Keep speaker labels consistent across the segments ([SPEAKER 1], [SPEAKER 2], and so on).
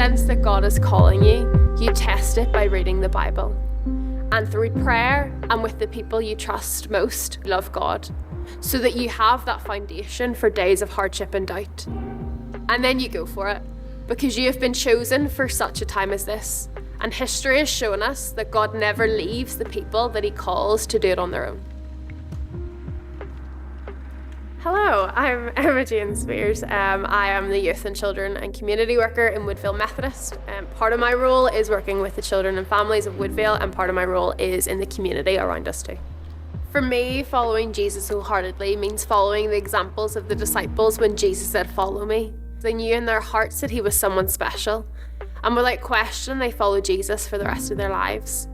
[SPEAKER 1] sense that God is calling you, you test it by reading the Bible. And through prayer and with the people you trust most, love God, so that you have that foundation for days of hardship and doubt. And then you go for it, because you have been chosen for such a time as this. And history has shown us that God never leaves the people that he calls to do it on their own. Hello, I'm Emma-Jayne Speers. I am the Youth and Children and Community Worker in Woodvale Methodist. Part of my role is working with the children and families of Woodvale, and part of my role is in the community around us too. For me, following Jesus wholeheartedly means following the examples of the disciples when Jesus said, "Follow me." They knew in their hearts that he was someone special, and without question, they followed Jesus for the rest of their lives.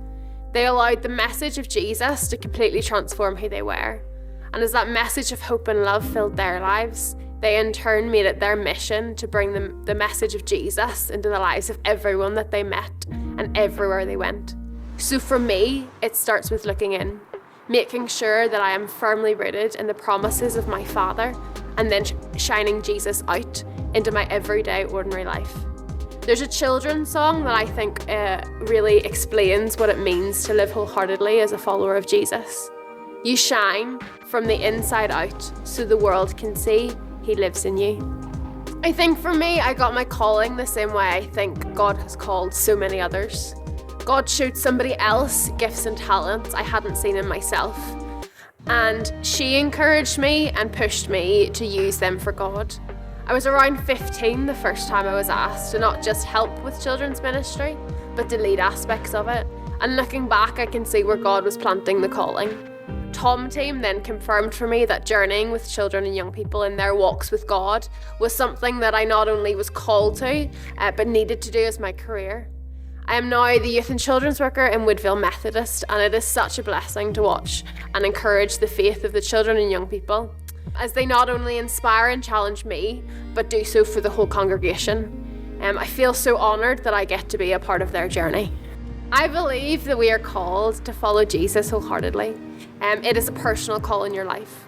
[SPEAKER 1] They allowed the message of Jesus to completely transform who they were. And as that message of hope and love filled their lives, they in turn made it their mission to bring the message of Jesus into the lives of everyone that they met and everywhere they went. So for me, it starts with looking in, making sure that I am firmly rooted in the promises of my Father, and then shining Jesus out into my everyday, ordinary life. There's a children's song that I think really explains what it means to live wholeheartedly as a follower of Jesus. You shine from the inside out so the world can see he lives in you. I think for me, I got my calling the same way I think God has called so many others. God showed somebody else gifts and talents I hadn't seen in myself. And she encouraged me and pushed me to use them for God. I was around 15 the first time I was asked to not just help with children's ministry, but to lead aspects of it. And looking back, I can see where God was planting the calling. Tom Team then confirmed for me that journeying with children and young people in their walks with God was something that I not only was called to, but needed to do as my career. I am now the Youth and Children's Worker in Woodvale Methodist, and it is such a blessing to watch and encourage the faith of the children and young people, as they not only inspire and challenge me, but do so for the whole congregation. I feel so honoured that I get to be a part of their journey. I believe that we are called to follow Jesus wholeheartedly. It is a personal call in your life.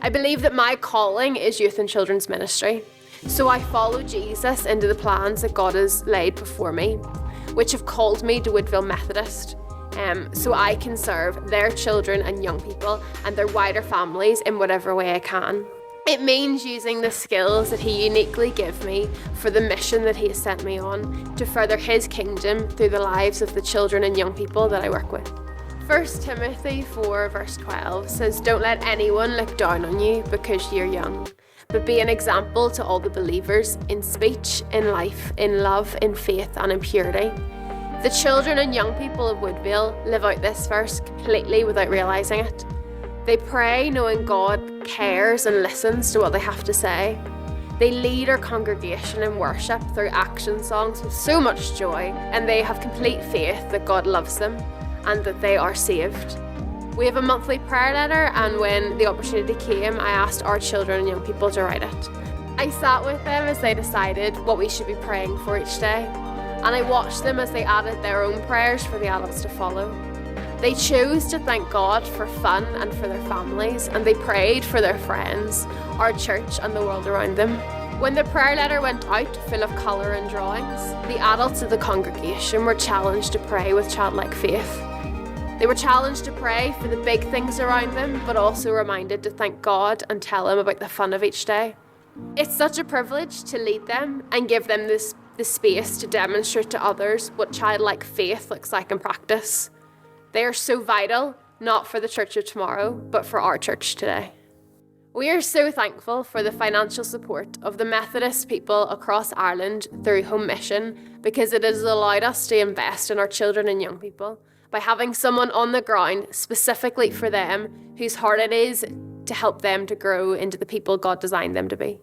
[SPEAKER 1] I believe that my calling is youth and children's ministry. So I follow Jesus into the plans that God has laid before me, which have called me to Woodvale Methodist, so I can serve their children and young people and their wider families in whatever way I can. It means using the skills that he uniquely gave me for the mission that he has sent me on to further his kingdom through the lives of the children and young people that I work with. 1 Timothy 4 verse 12 says, "Don't let anyone look down on you because you're young, but be an example to all the believers in speech, in life, in love, in faith and in purity." The children and young people of Woodvale live out this verse completely without realising it. They pray knowing God cares and listens to what they have to say. They lead our congregation in worship through action songs with so much joy, and they have complete faith that God loves them and that they are saved. We have a monthly prayer letter, and when the opportunity came, I asked our children and young people to write it. I sat with them as they decided what we should be praying for each day, and I watched them as they added their own prayers for the adults to follow. They chose to thank God for fun and for their families, and they prayed for their friends, our church and the world around them. When the prayer letter went out, full of colour and drawings, the adults of the congregation were challenged to pray with childlike faith. They were challenged to pray for the big things around them, but also reminded to thank God and tell him about the fun of each day. It's such a privilege to lead them and give them the space to demonstrate to others what childlike faith looks like in practice. They are so vital, not for the church of tomorrow, but for our church today. We are so thankful for the financial support of the Methodist people across Ireland through Home Mission, because it has allowed us to invest in our children and young people by having someone on the ground specifically for them, whose heart it is to help them to grow into the people God designed them to be.